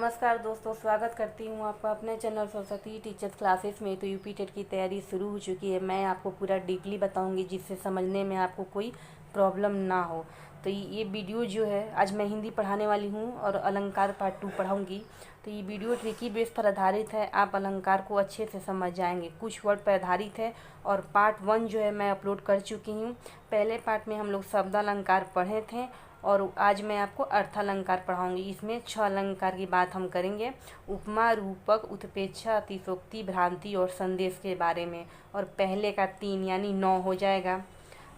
नमस्कार दोस्तों, स्वागत करती हूँ आपका अपने चैनल सरस्वती टीचर्स क्लासेस में। तो यूपी टेट की तैयारी शुरू हो चुकी है। मैं आपको पूरा डीपली बताऊंगी जिससे समझने में आपको कोई प्रॉब्लम ना हो। तो ये वीडियो जो है, आज मैं हिंदी पढ़ाने वाली हूँ और अलंकार पार्ट 2 पढ़ाऊँगी। तो ये वीडियो ट्रिकी बेस पर आधारित है, आप अलंकार को अच्छे से समझ जाएंगे। कुछ वर्ड पर आधारित है और पार्ट 1 जो है मैं अपलोड कर चुकी हूँ। पहले पार्ट में हम लोग शब्द अलंकार पढ़े थे और आज मैं आपको अर्थालंकार पढ़ाऊंगी। इसमें 6 अलंकार की बात हम करेंगे, उपमा, रूपक, उत्प्रेक्षा, अतिशयोक्ति, भ्रांति और संदेश के बारे में। और पहले का 3 यानी 9 हो जाएगा।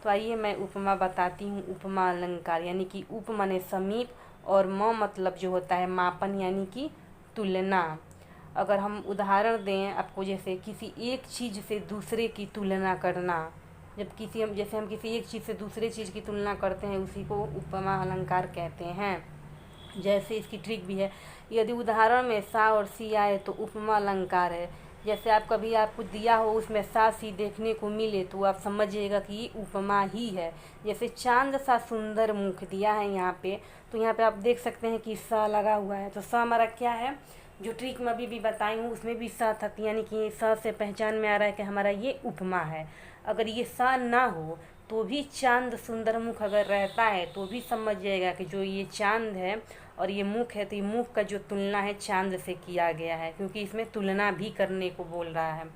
तो आइए मैं उपमा बताती हूँ। उपमा अलंकार यानी कि उप माने समीप और म मतलब जो होता है मापन यानी कि तुलना। अगर हम उदाहरण दें आपको, जैसे किसी एक चीज़ से दूसरे की तुलना करना, जैसे हम किसी एक चीज़ से दूसरे चीज़ की तुलना करते हैं, उसी को उपमा अलंकार कहते हैं। जैसे इसकी ट्रिक भी है, यदि उदाहरण में सा और सी आए तो उपमा अलंकार है। जैसे आप कभी आपको दिया हो उसमें सा सी देखने को मिले तो आप समझिएगा कि ये उपमा ही है। जैसे चांद सा सुंदर मुख दिया है यहाँ पे, तो यहाँ पे आप देख सकते हैं कि सा लगा हुआ है। तो सा हमारा क्या है, जो ट्रिक मैं अभी भी बताई हूँ उसमें भी सा था, यानी कि सा से पहचान में आ रहा है कि हमारा ये उपमा है। अगर ये सा ना हो तो भी चांद सुंदर मुख अगर रहता है तो भी समझ जाएगा कि जो ये चांद है और ये मुख है, तो ये मुख का जो तुलना है चांद से किया गया है, क्योंकि इसमें तुलना भी करने को बोल रहा है।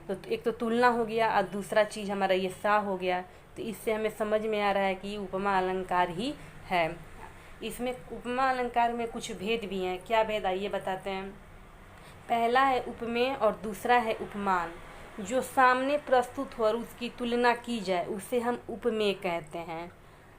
तो एक तो तुलना हो गया और दूसरा चीज़ हमारा ये सा हो गया। तो इससे हमें समझ में आ रहा है कि उपमा अलंकार ही है। इसमें उपमा अलंकार में कुछ भेद भी हैं। क्या भेद, आइए बताते हैं। पहला है उपमेय और दूसरा है उपमान। जो सामने प्रस्तुत हो और उसकी तुलना की जाए उसे हम उपमेय कहते हैं।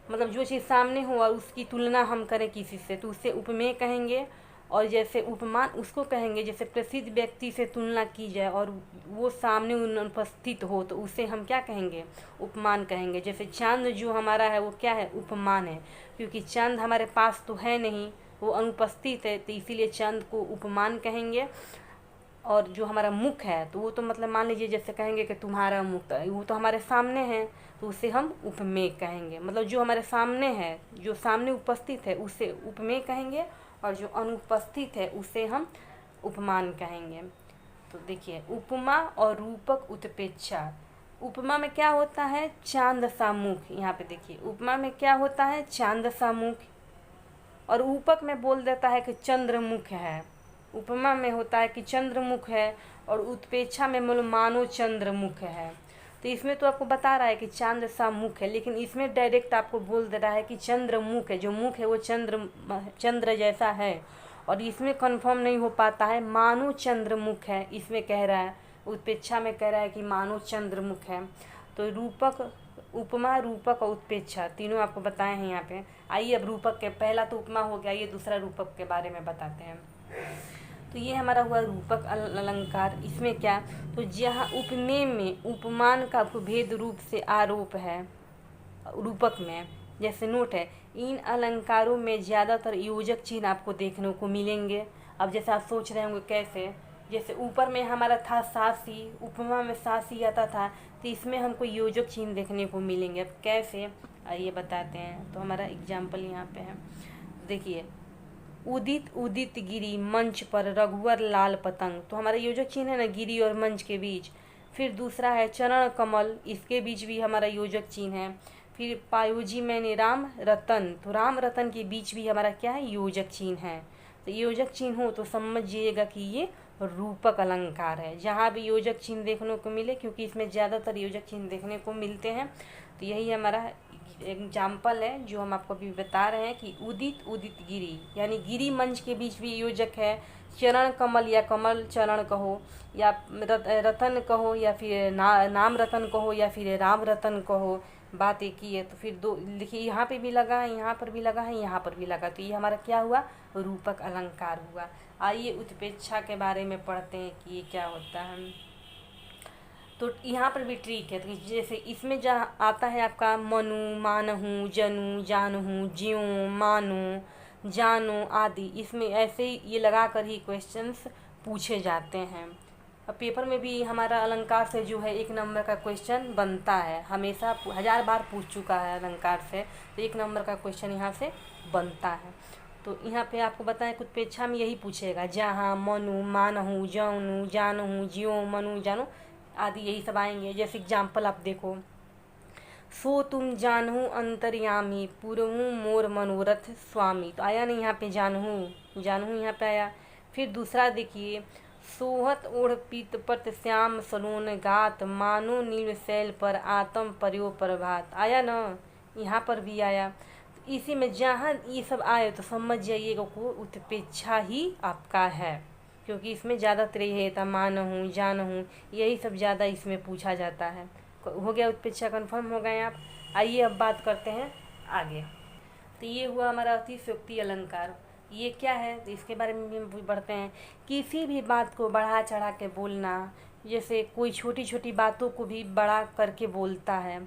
मतलब जो चीज़ सामने हो और उसकी तुलना हम करें किसी से तो उसे उपमेय कहेंगे। और जैसे उपमान उसको कहेंगे जैसे प्रसिद्ध व्यक्ति से तुलना की जाए और वो सामने उपस्थित हो तो उसे हम क्या कहेंगे, उपमान कहेंगे। जैसे चांद जो हमारा है वो क्या है, उपमान है, क्योंकि चांद हमारे पास तो है नहीं, वो अनुपस्थित है, तो इसीलिए चांद को उपमान कहेंगे। और जो हमारा मुख है तो वो तो मतलब मान लीजिए जैसे कहेंगे कि तुम्हारा मुख वो तो हमारे सामने है, तो उसे हम उपमेय कहेंगे। मतलब जो हमारे सामने है, जो सामने उपस्थित है उसे उपमेय कहेंगे और जो अनुपस्थित है उसे हम उपमान कहेंगे। तो देखिए, उपमा और रूपक, उत्प्रेक्षा। उपमा में क्या होता है, चांद सा मुख। यहाँ पे देखिए, उपमा में क्या होता है, चांद सा मुख, और रूपक में बोल देता है कि चंद्रमुख है। उपमा में होता है कि चंद्रमुख है और उत्प्रेक्षा में मानो चंद्रमुख है। तो इसमें तो आपको बता रहा है कि चांद सा मुख है, लेकिन इसमें डायरेक्ट आपको बोल दे रहा है कि चंद्रमुख है, जो मुख है वो चंद्र जैसा है। और इसमें कंफर्म नहीं हो पाता है, मानो चंद्रमुख है, इसमें कह रहा है। उत्प्रेक्षा में कह रहा है कि मानो चंद्रमुख है। तो रूपक, उपमा, रूपक और उत्प्रेक्षा तीनों आपको बताए हैं यहाँ पे। आइए अब रूपक के, पहला तो उपमा हो गया, ये दूसरा रूपक के बारे में बताते हैं। तो ये हमारा हुआ रूपक अलंकार। इसमें क्या, तो जहाँ उपमेय में उपमान का भेद रूप से आरोप है रूपक में, जैसे नोट है, इन अलंकारों में ज़्यादातर योजक चिन्ह आपको देखने को मिलेंगे। अब जैसे आप सोच रहे होंगे कैसे, जैसे ऊपर में हमारा था सासी, उपमा में सासी आता था, तो इसमें हमको योजक चिन्ह देखने को मिलेंगे। अब कैसे, आइए बताते हैं। तो हमारा एग्जाम्पल यहाँ पे है, देखिए, उदित उदित गिरी मंच पर रघुवर लाल पतंग। तो हमारा योजक चिन्ह है ना, गिरी और मंच के बीच। फिर दूसरा है चरण कमल, इसके बीच भी हमारा योजक चिन्ह है। फिर पायोजी मैंने राम रतन, तो राम रतन के बीच भी हमारा क्या है, योजक चिन्ह है। तो योजक चिन्ह हो तो समझिएगा कि ये रूपक अलंकार है, जहाँ भी योजक चिन्ह देखने को मिले, क्योंकि इसमें ज़्यादातर योजक चिन्ह देखने को मिलते हैं। तो यही हमारा एग्जाम्पल है जो हम आपको अभी बता रहे हैं कि उदित उदित गिरी, यानी गिरी मंच के बीच भी योजक है। चरण कमल या कमल चरण कहो, या रतन कहो, या फिर नाम रतन कहो, या फिर राम रतन कहो, बात एक ही है। तो फिर दो देखिए, यहाँ पे भी लगा है, यहाँ पर भी लगा है, यहाँ पर भी लगा, तो ये हमारा क्या हुआ, रूपक अलंकार हुआ। आइए उत्प्रेक्षा के बारे में पढ़ते हैं कि ये क्या होता है। तो यहाँ पर भी ट्रिक है, तो जैसे इसमें जहाँ आता है आपका मनु, मानहूँ, जनू, जानहूँ, ज्यों, मानो, जानो आदि, इसमें ऐसे ही ये लगा कर ही क्वेश्चंस पूछे जाते हैं। अब पेपर में भी हमारा अलंकार से जो है 1 नंबर का क्वेश्चन बनता है, हमेशा 1000 बार पूछ चुका है अलंकार से, तो 1 नंबर का क्वेश्चन यहाँ से बनता है। तो यहाँ पे आपको बताएं उत्प्रेक्षा में यही पूछेगा, जहाँ, मनु, मानहु, जौनु, जानहु, ज्यों, मनु, जानो आदि यही सब आएंगे। जैसे एग्जाम्पल आप देखो, सो तुम जानहु अंतर्यामी, पूरहु मोर मनोरथ स्वामी। तो आया नहीं यहाँ पे जानहु, जानहु यहाँ पे आया। फिर दूसरा देखिए, सोहत ओढ़ पीत पट श्याम सलोन गात, मानो नील शैल पर आत्म पर्यो प्रभात। आया ना, यहाँ पर भी आया। तो इसी में जहाँ ये सब आए तो समझ जाइएगा को उत्प्रेक्षा ही आपका है, क्योंकि इसमें ज़्यादातर यही था, मानहूँ, जानहूँ, यही सब ज़्यादा इसमें पूछा जाता है। हो गया उत्प्रेक्षा, कन्फर्म हो गए आप। आइए अब बात करते हैं आगे। तो ये हुआ हमारा अतिशयोक्ति अलंकार। ये क्या है तो इसके बारे में भी बढ़ते हैं। किसी भी बात को बढ़ा चढ़ा के बोलना, जैसे कोई छोटी छोटी बातों को भी बड़ा करके बोलता है।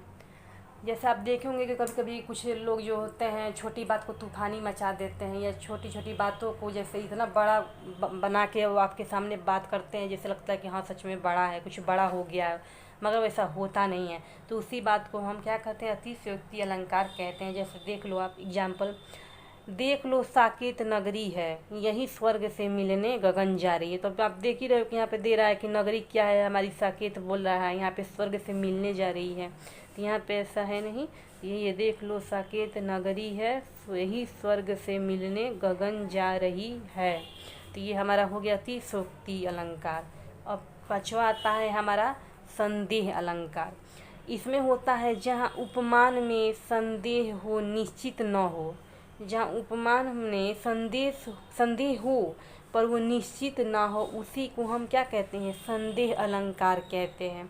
जैसे आप देखे होंगे कि कभी कभी कुछ लोग जो होते हैं छोटी बात को तूफानी मचा देते हैं, या छोटी छोटी बातों को जैसे इतना बड़ा बना के वो आपके सामने बात करते हैं, जैसे लगता है कि हाँ सच में बड़ा है, कुछ बड़ा हो गया है, मगर वैसा होता नहीं है। तो उसी बात को हम क्या कहते हैं, अतिशयोक्ति अलंकार कहते हैं। जैसे देख लो आप एग्जाम्पल, देख लो साकेत नगरी है, यही स्वर्ग से मिलने गगन जा रही है। तो आप देख ही रहे हो कि यहाँ पे दे रहा है कि नगरी क्या है, हमारी साकेत बोल रहा है, यहाँ पे स्वर्ग से मिलने जा रही है। तो यहाँ पे ऐसा है नहीं, ये देख लो साकेत नगरी है, यही स्वर्ग से मिलने गगन जा रही है। तो ये हमारा हो गया अतिशयोक्ति अलंकार। अब पांचवा आता है हमारा संदेह अलंकार। इसमें होता है जहाँ उपमान में संदेह हो निश्चित न हो, जहाँ उपमान में संदेह हो पर वो निश्चित ना हो, उसी को हम क्या कहते हैं, संदेह अलंकार कहते हैं।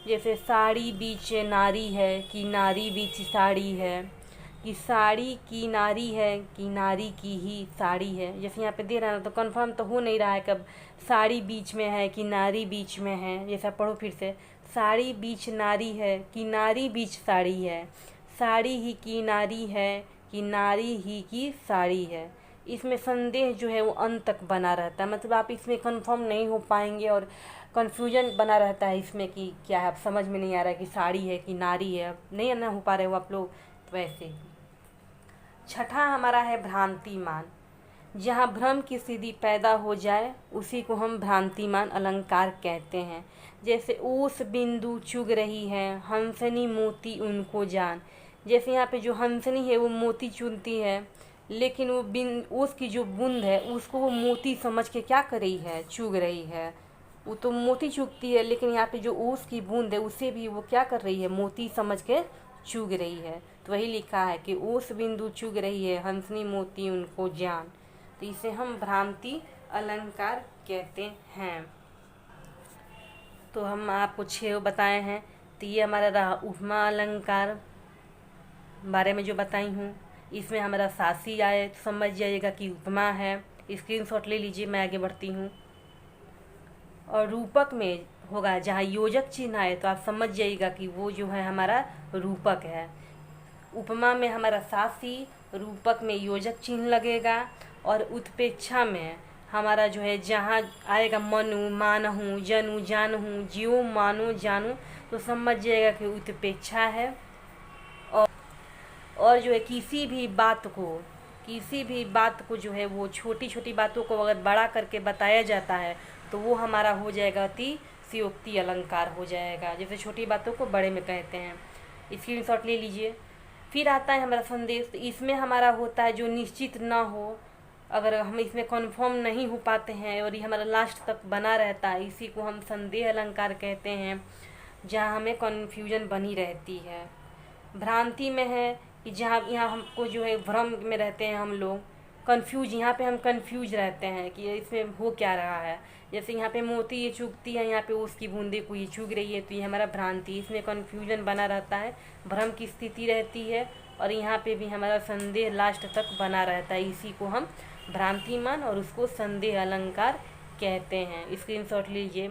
जैसे साड़ी बीच नारी है कि नारी बीच साड़ी है, कि साड़ी की नारी है कि नारी की ही साड़ी है। जैसे यहाँ पे दे रहा है तो कंफर्म तो हो नहीं रहा है कब साड़ी बीच में है कि नारी बीच में है। जैसा पढ़ो फिर से, साड़ी बीच नारी है कि नारी बीच साड़ी है, साड़ी ही की नारी है कि नारी ही की साड़ी है। इसमें संदेह जो है वो अंत तक बना रहता है, मतलब आप इसमें कंफर्म नहीं हो पाएंगे और कन्फ्यूजन बना रहता है इसमें कि क्या है, अब समझ में नहीं आ रहा है कि साड़ी है कि नारी है, नहीं ना हो पा रहे हो आप लोग। तो वैसे ही छठा हमारा है भ्रांतिमान। जहाँ भ्रम की स्थिति पैदा हो जाए उसी को हम भ्रांतिमान अलंकार कहते हैं। जैसे ओस बिंदु चुग रही है, हंसनी मोती उनको जान। जैसे यहाँ पे जो हंसनी है वो मोती चुनती है, लेकिन वो ओस की जो बूंद है उसको वो मोती समझ के क्या कर रही है, चुग रही है। वो तो मोती चुगती है, लेकिन यहाँ पे जो ओस की बूंद है उसे भी वो क्या कर रही है, मोती समझ के चुग रही है। तो वही लिखा है कि ओस बिंदु चुग रही है, हंसनी मोती उनको जान। तो इसे हम भ्रांति अलंकार कहते हैं। तो हम आपको 6 बताए हैं। तो ये हमारा रहा उपमा अलंकार बारे में जो बताई हूँ। इसमें हमारा सासी आए तो समझ जाइएगा कि उपमा है, स्क्रीनशॉट ले लीजिए, मैं आगे बढ़ती हूँ। और रूपक में होगा जहाँ योजक चिन्ह आए तो आप समझ जाइएगा कि वो जो है हमारा रूपक है। उपमा में हमारा सासी, रूपक में योजक चिन्ह लगेगा, और उत्प्रेक्षा में हमारा जो है जहाँ आएगा मनु, मानहु, जनु, जानहु, ज्यों, मानो, जानू, तो समझ जाएगा कि उत्प्रेक्षा है। और जो है किसी भी बात को जो है वो छोटी छोटी बातों को अगर बड़ा करके बताया जाता है तो वो हमारा हो जाएगा अतिशयोक्ति अलंकार हो जाएगा। जैसे छोटी बातों को बड़े में कहते हैं। स्क्रीनशॉट ले लीजिए। फिर आता है हमारा संदेश। तो इसमें हमारा होता है जो निश्चित ना हो, अगर हम इसमें कन्फर्म नहीं हो पाते हैं और ये हमारा लास्ट तक बना रहता है, इसी को हम संदेह अलंकार कहते हैं, जहाँ हमें कन्फ्यूजन बनी रहती है। भ्रांति में है कि जहाँ यहाँ हमको जो है भ्रम में रहते हैं हम लोग, कन्फ्यूज, यहाँ पे हम कन्फ्यूज रहते हैं कि इसमें हो क्या रहा है। जैसे यहाँ पे मोती ये चुगती है, यहाँ पे उसकी बूंदे को ये चुग रही है, तो ये हमारा भ्रांति, इसमें कन्फ्यूजन बना रहता है, भ्रम की स्थिति रहती है, और यहाँ पे भी हमारा संदेह लास्ट तक बना रहता है। इसी को हम भ्रांतिमान और उसको संदेह अलंकार कहते हैं। स्क्रीनशॉट लीजिए।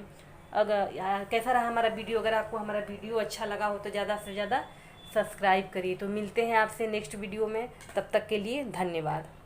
अगर कैसा रहा हमारा वीडियो, अगर आपको हमारा वीडियो अच्छा लगा हो तो ज़्यादा से ज़्यादा सब्सक्राइब करिए। तो मिलते हैं आपसे नेक्स्ट वीडियो में, तब तक के लिए धन्यवाद।